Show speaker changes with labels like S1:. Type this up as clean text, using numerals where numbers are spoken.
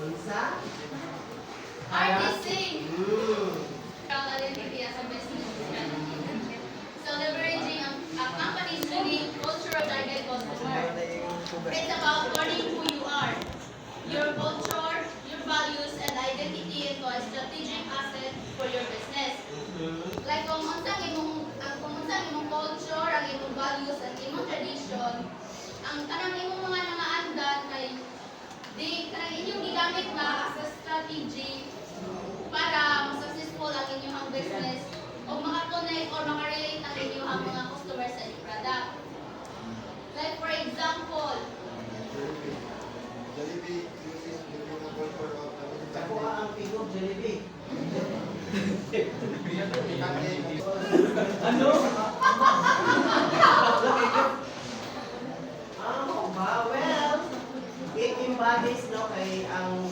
S1: Unsa?
S2: RTC. Identity as a business strategy. So leveraging a company's unique cultural target customer. It's about learning who you are, your culture, your values, and identity into a strategic asset for your business. Like kung unsang imong culture, ang imong values, ang imong tradition, ang kanang imong mga nangaandan kay kanang inyong gigamit na as a strategy para successful ang inyong business o maka-connect or maka-relate ang inyong mga customers sa inyong product. Like for example,
S3: Jollibee uses the culture of the
S1: Nakuha ang tigog Jollibee. Ano? Ba? Well, it embodies no kay ang